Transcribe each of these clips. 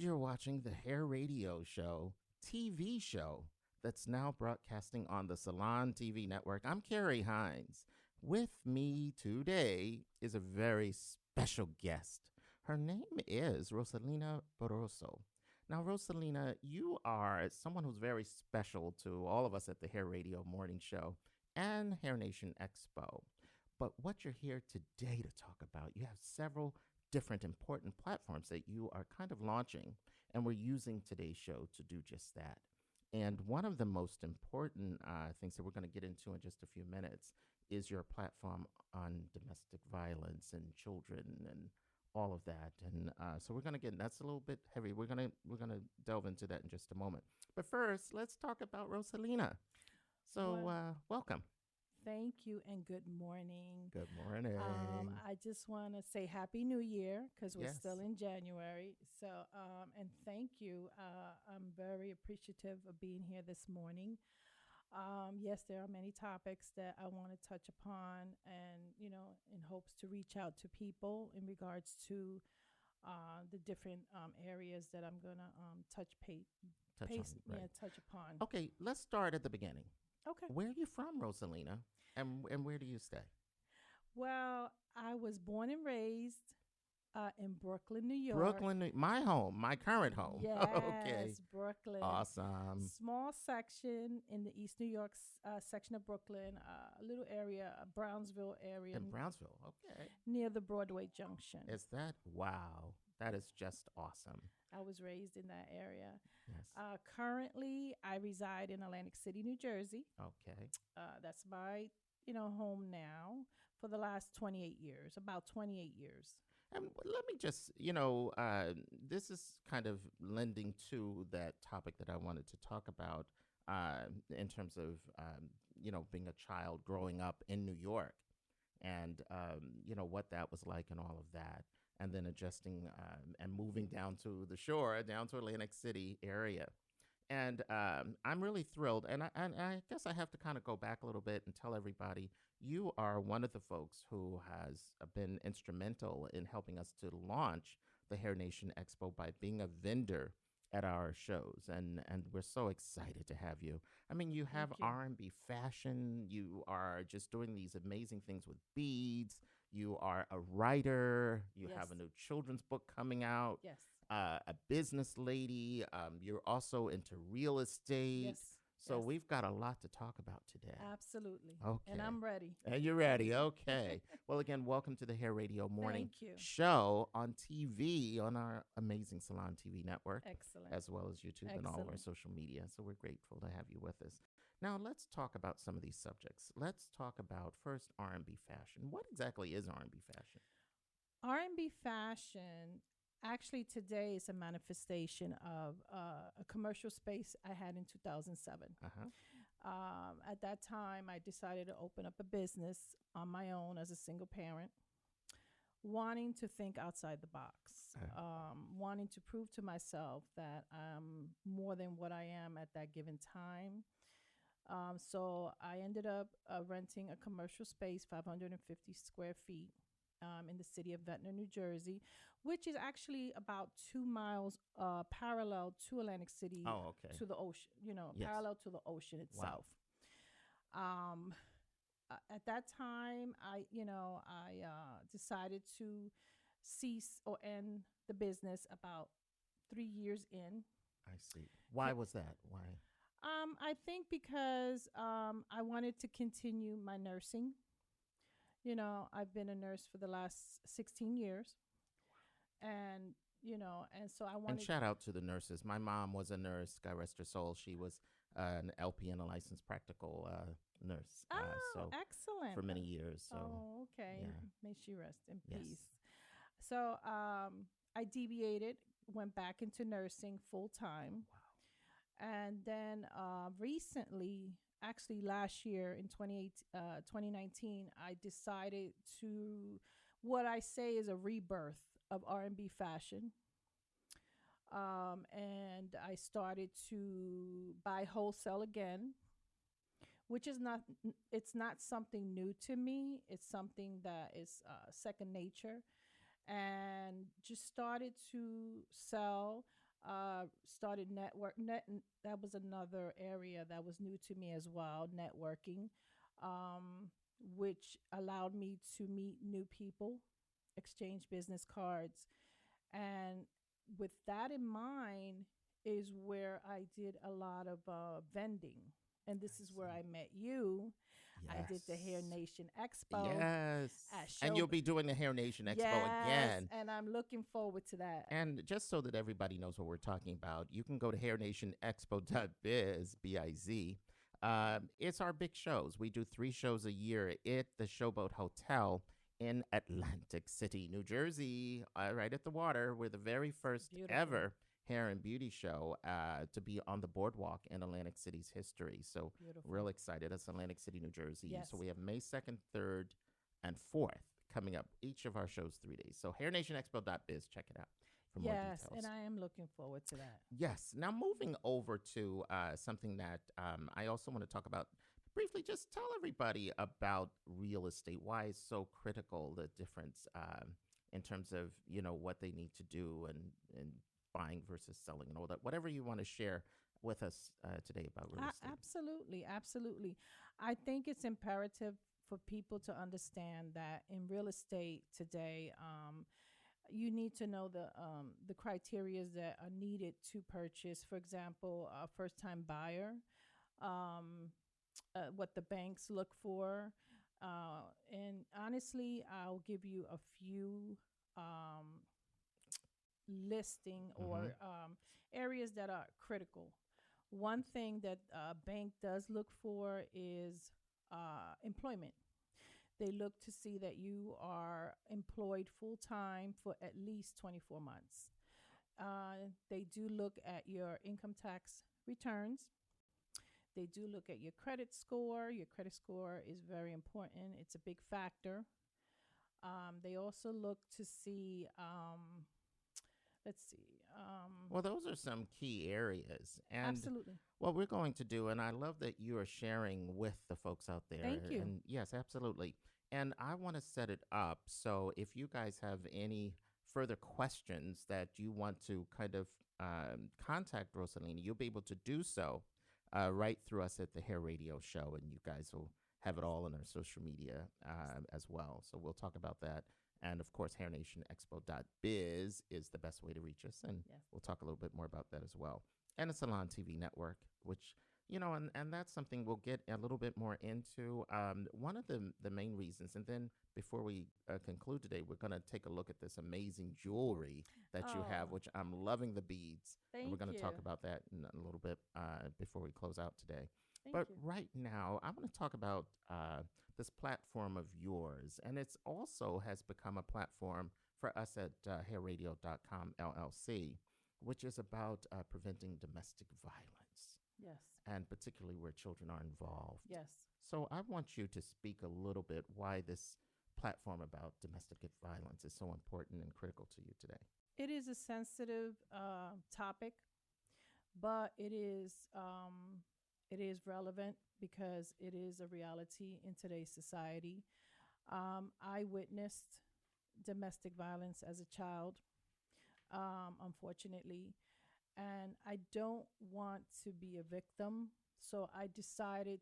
you're watching the Hair Radio Show TV show that's now broadcasting on the Salon TV network. I'm Kerry Hines. With me today is a very special guest. Her name is Rosalina Barroso. Now, Rosalina, you are someone who's very special to all of us at the Hair Radio Morning Show and Hair Nation Expo. But what you're here today to talk about, you have several different important platforms that you are kind of launching, and we're using today's show to do just that. And one of the most important things that we're going to get into in just a few minutes is your platform on domestic violence and children and all of that. And so we're going to get that's a little bit heavy. We're gonna delve into that in just a moment. But first, let's talk about Rosalina. So welcome. Thank you and good morning. Good morning. I just want to say Happy New Year because we're Yes. still in January. So, and thank you. I'm very appreciative of being here this morning. Yes, there are many topics that I want to touch upon, and in hopes to reach out to people in regards to the different areas that I'm gonna Right. touch upon. Okay, let's start at the beginning. Okay. Where are you from, Rosalina? And where do you stay? Well, I was born and raised in Brooklyn, New York. My home, my current home. Yes, Okay. Brooklyn. Awesome. Small section in the East New York section of Brooklyn, a little area, Brownsville area, In Brownsville. Okay. near the Broadway Junction. Is that wow? That is just awesome. I was raised in that area. Yes. Currently, I reside in Atlantic City, New Jersey. Okay. That's my, home now for the last 28 years, about 28 years. And let me just, this is kind of lending to that topic that I wanted to talk about in terms of, being a child growing up in New York and, what that was like and all of that. And then adjusting and moving down to the shore, down to Atlantic City area. And I'm really thrilled. And I guess I have to kind of go back a little bit and tell everybody you are one of the folks who has been instrumental in helping us to launch the Hair Nation Expo by being a vendor at our shows. And we're so excited to have you. I mean, you have Thank you. R&B fashion. You are just doing these amazing things with beads. You are a writer. You have a Yes. new children's book coming out. Yes. A business lady. You're also into real estate. Yes. So Yes. we've got a lot to talk about today. Absolutely. Okay. And I'm ready. And you're ready. Okay. Well, again, welcome to the Hair Radio Morning Thank you. Show on TV on our amazing Salon TV network, Excellent. as well as YouTube and all of our Excellent. social media. So we're grateful to have you with us. Now, let's talk about some of these subjects. Let's talk about first R&B fashion. What exactly is R&B fashion? R&B fashion actually today is a manifestation of a commercial space I had in 2007. At that time, I decided to open up a business on my own as a single parent, wanting to think outside the box, wanting to prove to myself that I'm more than what I am at that given time. So I ended up renting a commercial space, 550 square feet, in the city of Ventnor, New Jersey, which is actually about 2 miles parallel to Atlantic City, Oh, okay. to the ocean, Yes. parallel to the ocean itself. At that time, I decided to cease or end the business about 3 years in. I see. Why was that? Why? I think because I wanted to continue my nursing. I've been a nurse for the last 16 years. And, and so I And wanted. shout out to the nurses. My mom was a nurse. God rest her soul. She was an LPN, a licensed practical nurse. Oh, So excellent. for many years. So Oh, okay. yeah. May she rest in Yes. peace. So I deviated, went back into nursing full time. Wow. And then recently, actually last year in 2019, I decided to what I say is a rebirth of R&B fashion. And I started to buy wholesale again, which is it's not something new to me. It's something that is second nature, and just started to sell Started that was another area that was new to me as well, networking, um, which allowed me to meet new people, exchange business cards, and with that in mind is where I did a lot of vending. And I this is where see. I met you. I did the Hair Yes. Nation Expo Yes. at And Show. you'll be doing the Hair Nation Expo Yes, again. and I'm looking forward to that. And just so that everybody knows what we're talking about, you can go to hairnationexpo.biz, B-I-Z. It's our big shows. We do 3 shows a year at the Showboat Hotel in Atlantic City, New Jersey, right at the water. We're the very first Beautiful. ever hair and beauty show to be on the boardwalk in Atlantic City's history. So, Beautiful. real excited. That's Atlantic City, New Jersey. Yes. So, we have May 2nd, 3rd, and 4th coming up. Each of our shows 3 days. So, hairnationexpo.biz, check it out for more Yes, and details. I am looking forward to that. Yes. Now, moving over to something that I also want to talk about briefly, just tell everybody about real estate. Why it's so critical, the difference in terms of, what they need to do and buying versus selling and all that. Whatever you want to share with us today about real estate. Absolutely, absolutely. I think it's imperative for people to understand that in real estate today, you need to know the criteria that are needed to purchase. For example, a first time buyer, um, what the banks look for. And honestly, I'll give you a few um, listing Mm-hmm. or areas that are critical. One thing that a bank does look for is employment. They look to see that you are employed full time for at least 24 months. They do look at your income tax returns. They do look at your credit score. Your credit score is very important, it's a big factor. They also look to see, let's see, Well, those are some key areas. And absolutely. what we're going to do, and I love that you are sharing with the folks out there. Thank you. And yes, absolutely. And I want to set it up so if you guys have any further questions that you want to kind of contact Rosalina, you'll be able to do so right through us at the Hair Radio Show. And you guys will have it all on our social media as well. So we'll talk about that. And of course, hairnationexpo.biz is the best way to reach us. And Yes. we'll talk a little bit more about that as well. And a Salon TV network, which, and that's something we'll get a little bit more into. One of the main reasons, and then before we conclude today, we're going to take a look at this amazing jewelry that you have, Oh, which I'm loving the beads. And we're thank going to you. talk about that in a little bit before we close out today. Thank But you. right now, I want to talk about this platform of yours. And it's also has become a platform for us at hairradio.com LLC, which is about preventing domestic violence, Yes. and particularly where children are involved. Yes. So I want you to speak a little bit why this platform about domestic violence is so important and critical to you today. It is a sensitive topic, but it is relevant because it is a reality in today's society. I witnessed domestic violence as a child, unfortunately, and I don't want to be a victim. So I decided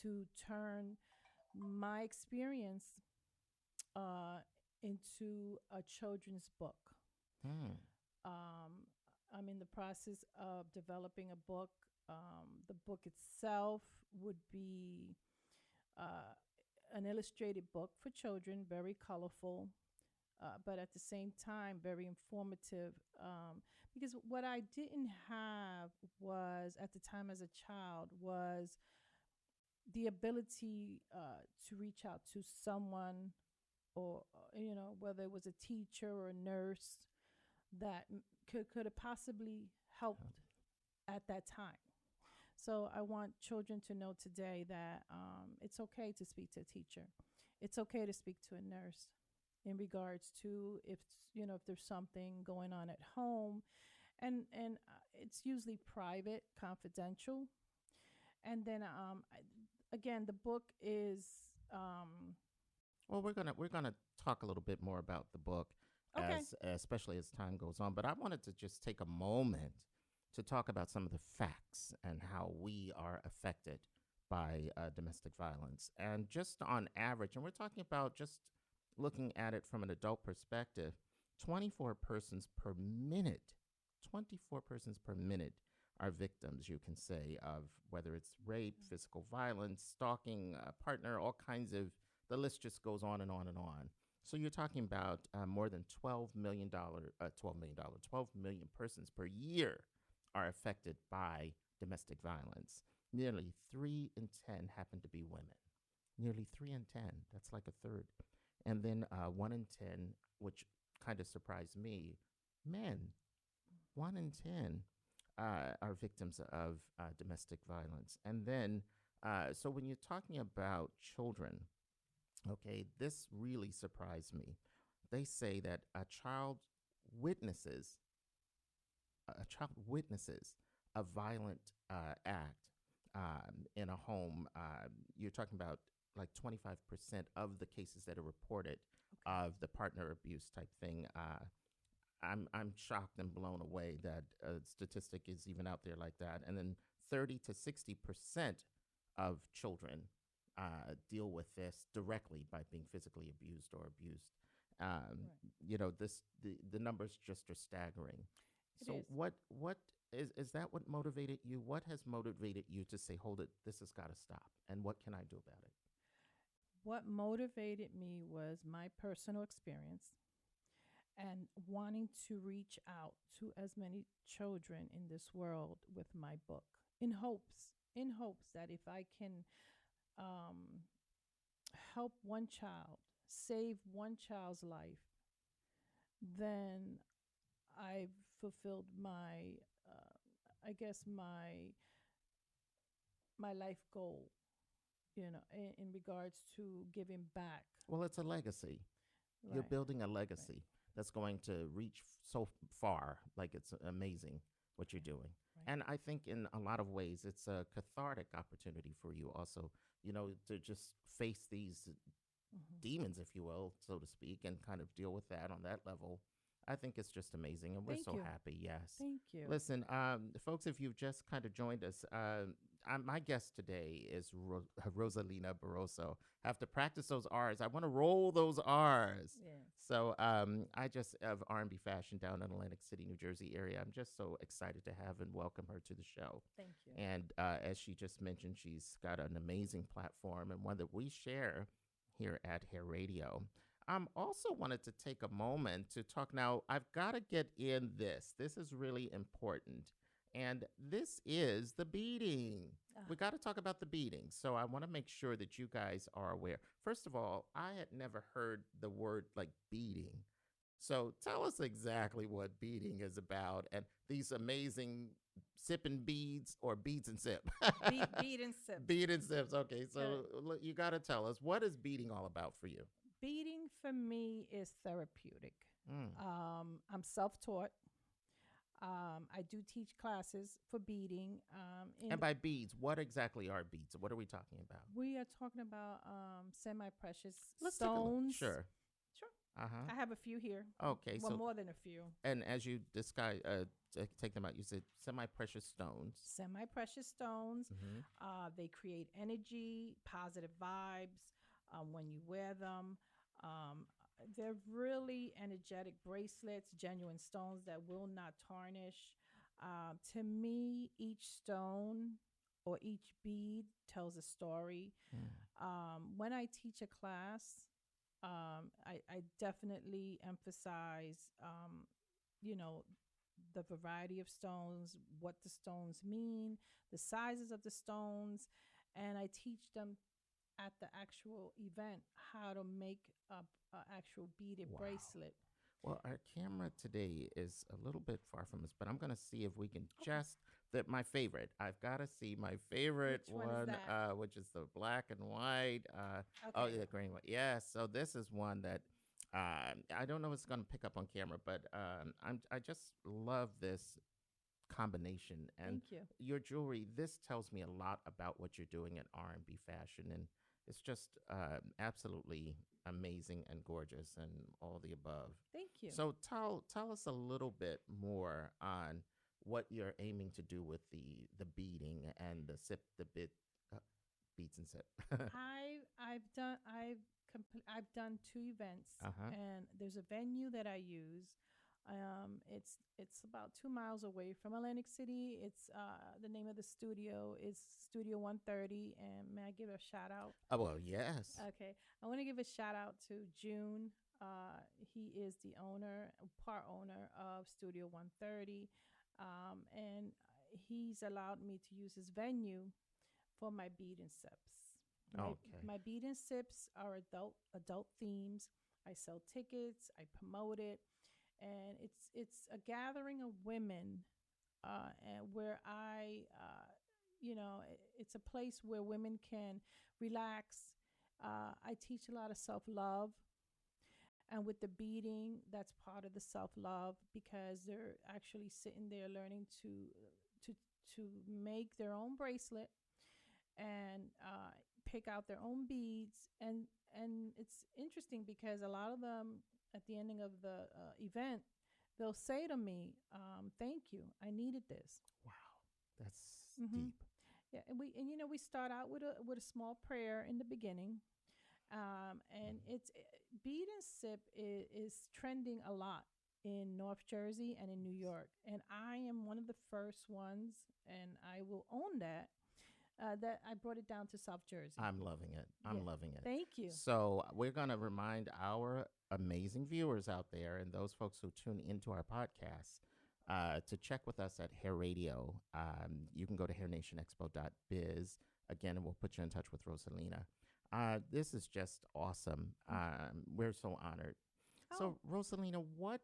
to turn my experience uh, into a children's book. Hmm. Um, I'm in the process of developing a book. The book itself would be uh, an illustrated book for children, very colorful, but at the same time, very informative. Because what I didn't have was, at the time as a child, was the ability to reach out to someone, or whether it was a teacher or a nurse that could have possibly helped at that time. So I want children to know today that it's okay to speak to a teacher. It's okay to speak to a nurse in regards to if there's something going on at home, and it's usually private, confidential. And then again, the book is Well, we're gonna talk a little bit more about the book Okay. as especially as time goes on. But I wanted to just take a moment to talk about some of the facts and how we are affected by domestic violence. And just on average, and we're talking about just looking at it from an adult perspective, 24 persons per minute, 24 persons per minute are victims, you can say, of whether it's rape, physical violence, stalking, partner, all kinds of, the list just goes on and on and on. So you're talking about more than $12 million persons per year are affected by domestic violence. Nearly 3 in 10 happen to be women. Nearly 3 in 10. That's like a third. And then 1 in 10, which kind of surprised me, men. 1 in 10 are victims of domestic violence. And then, so when you're talking about children, okay, this really surprised me. They say that witnesses a child witnesses a violent act in a home. You're talking about like 25% of the cases that are reported Okay. of the partner abuse type thing. I'm shocked and blown away that a statistic is even out there like that. And then 30 to 60% of children deal with this directly by being physically abused or abused. Um, Right. the numbers just are staggering. It So is. what is that what motivated you? What has motivated you to say, hold it, this has got to stop? And what can I do about it? What motivated me was my personal experience and wanting to reach out to as many children in this world with my book in hopes that if I can um, help one child, save one child's life, then I've fulfilled my, I guess my life goal. In regards to giving back. Well, it's a legacy. You're Right. building a Right. legacy that's going to reach far. Like it's amazing what you're Right. doing. Right. And I think in a lot of ways, it's a cathartic opportunity for you also, to just face these Hmm. demons, if you will, so to speak, and kind of deal with that on that level. I think it's just amazing, and we're Thank so you. happy. Yes. Thank you. Listen, folks, if you've just kind of joined us, my guest today is Rosalina Barroso. I have to practice those R's. I want to roll those R's. Yes. So I just have R&B fashion down in Atlantic City, New Jersey area. I'm just so excited to have and welcome her to the show. Thank you. And as she just mentioned, she's got an amazing platform and one that we share here at Hair Radio. Also wanted to take a moment to talk now. I've got to get in this. This is really important. And this is the beading. We got to talk about the beading. So I want to make sure that you guys are aware. First of all, I had never heard the word like beading. So tell us exactly what beading is about and these amazing sipping beads or beads and sip. Beading sips. Bead and sips. Okay, so Correct. you got to tell us, what is beading all about for you? Beading for me is therapeutic. Mm. I'm self-taught. I do teach classes for beading. And by beads, what exactly are beads? What are we talking about? We are talking about semi-precious Let's take a look. stones. Sure. Sure. Uh-huh. I have a few here. Okay, Well, so more than a few. and as you disguise, take them out, you said semi-precious stones. Semi-precious stones. Mm-hmm. They create energy, positive vibes when you wear them. Um, they're really energetic bracelets, genuine stones that will not tarnish. To me, each stone or each bead tells a story. Mm. When I teach a class, I definitely emphasize, you know, the variety of stones, what the stones mean, the sizes of the stones, and I teach them at the actual event how to make a actual beaded Wow. bracelet. Well, our camera today is a little bit far from us, but I'm going to see if we can Okay. just that my favorite. I've got to see my favorite Which one is that? which is the black and white. Oh, Okay. yeah, green one. Yes. So this is one that I don't know if it's going to pick up on camera, but I just love this combination and Thank you. your jewelry. This tells me a lot about what you're doing in R&B fashion, and it's just absolutely amazing and gorgeous and all the above. Thank you. So tell us a little bit more on what you're aiming to do with the beading and the sip the bit uh, beats and sip. I've done two events, Uh-huh. and there's a venue that I use. It's about 2 miles away from Atlantic City. It's the name of the studio is Studio 130. And may I give a shout out? Oh well, yes. Okay, I want to give a shout out to June. He is the owner, part owner of Studio 130, and he's allowed me to use his venue for my beading sips. My Okay. my beading sips are adult themes. I sell tickets. I promote it, and it's a gathering of women, and where it's a place where women can relax. I teach a lot of self love, and with the beading, that's part of the self love because they're actually sitting there learning to to make their own bracelet and pick out their own beads. And it's interesting because a lot of them at the ending of the event, they'll say to me, thank you, I needed this. Wow. That's Mm-hmm. deep. Yeah, and we start out with a small prayer in the beginning, and it's bead and sip is trending a lot in North Jersey and in New York, and I am one of the first ones, and I will own that I brought it down to South Jersey. I'm loving it. Yeah. I'm loving it. Thank you. So we're going to remind our amazing viewers out there and those folks who tune into our podcast to check with us at Hair Radio. You can go to hairnationexpo.biz. Again, and we'll put you in touch with Rosalina. This is just awesome. We're so honored. Oh. So, Rosalina, what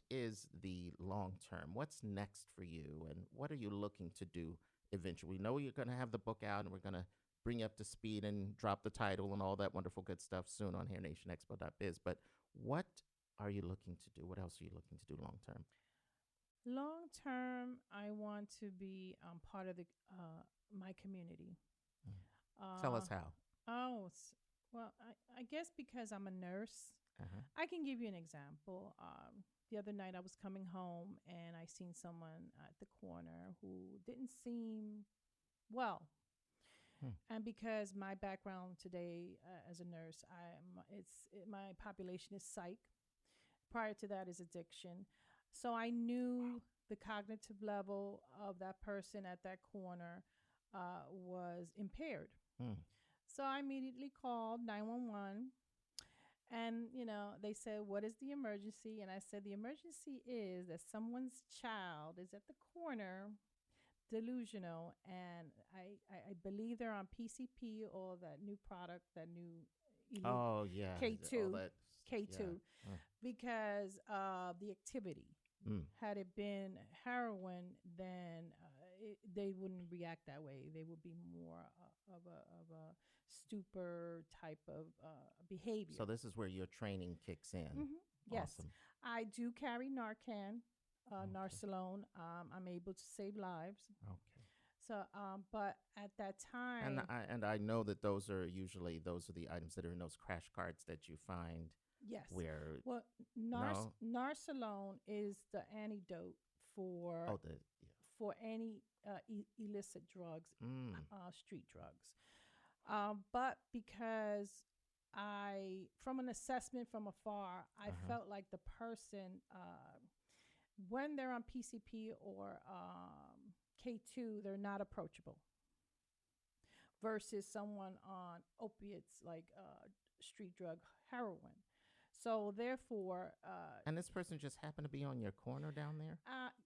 is the long term? What's next for you, and what are you looking to do eventually? We know you're going to have the book out, and we're going to bring you up to speed and drop the title and all that wonderful good stuff soon on hairnationexpo.biz. But what are you looking to do? What else are you looking to do long term? Long term, I want to be part of the my community. Tell us how. Oh, well, I guess because I'm a nurse, I can give you an example. The other night I was coming home and I seen someone at the corner who didn't seem well. And because my background today as a nurse, my population is psych. Prior to that is addiction. So I knew the cognitive level of that person at that corner was impaired. So I immediately called 911, and they said, "What is the emergency?" And I said, "The emergency is that someone's child is at the corner, delusional, and I believe they're on PCP or that new product, that new Oh yeah, K2, that, K2, yeah. because of the activity. Had it been heroin, then they wouldn't react that way. They would be more of a stupor type of behavior." So this is where your training kicks in. Yes, Awesome. I do carry Narcan, Narcelone. I'm able to save lives. Okay. So, but at that time, And I know that those are the items that are in those crash cards that you find. yes. Where Well, Narcelone is the antidote for for any illicit drugs, street drugs. But because from an assessment from afar, I felt like the person, when they're on PCP or K2, they're not approachable. Versus someone on opiates like street drug heroin. So therefore, and this person just happened to be on your corner down there.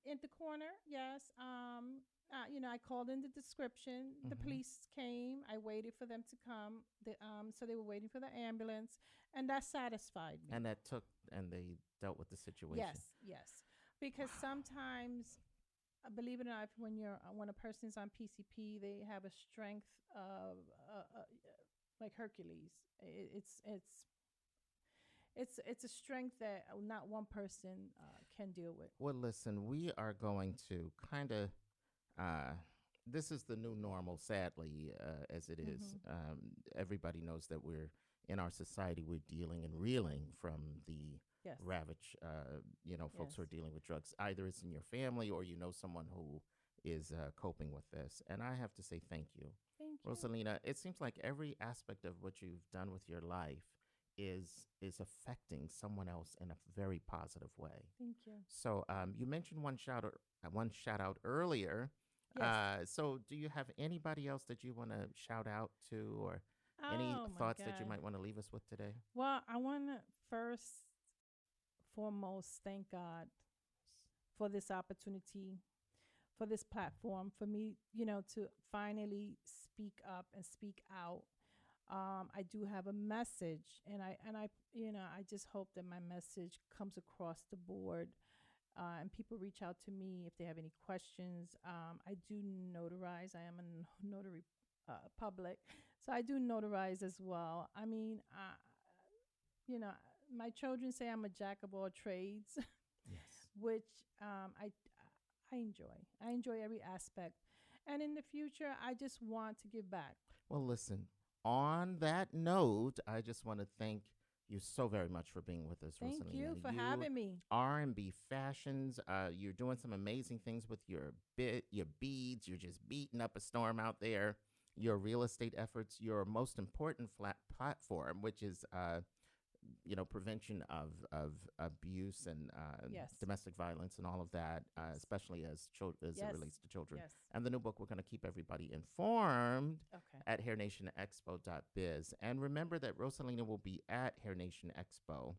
In the corner, yes. I called in the description. The police came. I waited for them to come. So they were waiting for the ambulance, and that satisfied me. And they dealt with the situation. Yes. Because sometimes, believe it or not, when a person's on PCP, they have a strength of like Hercules. It's a strength that not one person can deal with. Well, listen, we are going to kind of this is the new normal, sadly, as it is. Mm-hmm. Everybody knows that we're in our society, we're dealing and reeling from the Yes. ravage, folks Yes. who are dealing with drugs. Either it's in your family or you know someone who is coping with this. And I have to say thank you. Thank you. Rosalina, it seems like every aspect of what you've done with your life is affecting someone else in a very positive way. Thank you. So you mentioned one shout out earlier. Yes. So do you have anybody else that you want to shout out to, or any Oh my thoughts that you God. might want to leave us with today? Well, I want to first foremost thank God for this opportunity, for this platform, for me, to finally speak up and speak out. I do have a message, and I just hope that my message comes across the board, and people reach out to me if they have any questions. I do notarize. I am a notary public, so I do notarize as well. I mean, you know, my children say I'm a jack of all trades, Yes. which I enjoy. I enjoy every aspect. And in the future, I just want to give back. Well, listen, on that note, I just want to thank you so very much for being with us, Thank Rosalina. you for having me. R&B Fashions, you're doing some amazing things with your beads. You're just beating up a storm out there. Your real estate efforts, your most important platform, which is prevention of abuse and Yes. domestic violence and all of that, Yes. especially as it Yes. relates to children. Yes. And the new book, we're going to keep everybody informed Okay. at hairnationexpo.biz. And remember that Rosalina will be at Hair Nation Expo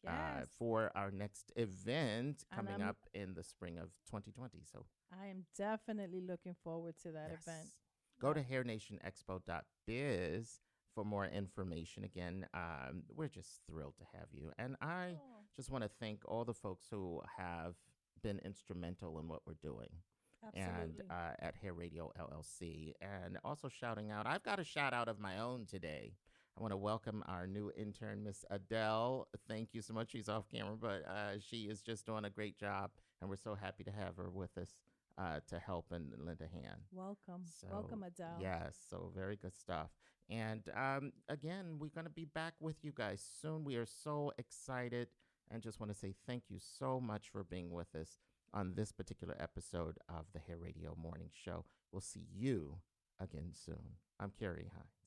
Yes. for our next event And coming up in the spring of 2020. So I am definitely looking forward to that event. Go to hairnationexpo.biz for more information. Again, we're just thrilled to have you. And I just want to thank all the folks who have been instrumental in what we're doing. Absolutely. And at Hair Radio LLC. And also shouting out, I've got a shout out of my own today. I want to welcome our new intern, Miss Adele. Thank you so much. She's off camera, but she is just doing a great job. And we're so happy to have her with us to help and lend a hand. Welcome. So, Welcome, Adele. Yes, so very good stuff. And again, we're going to be back with you guys soon. We are so excited and just want to say thank you so much for being with us on this particular episode of the Hair Radio Morning Show. We'll see you again soon. I'm Kerry Hines.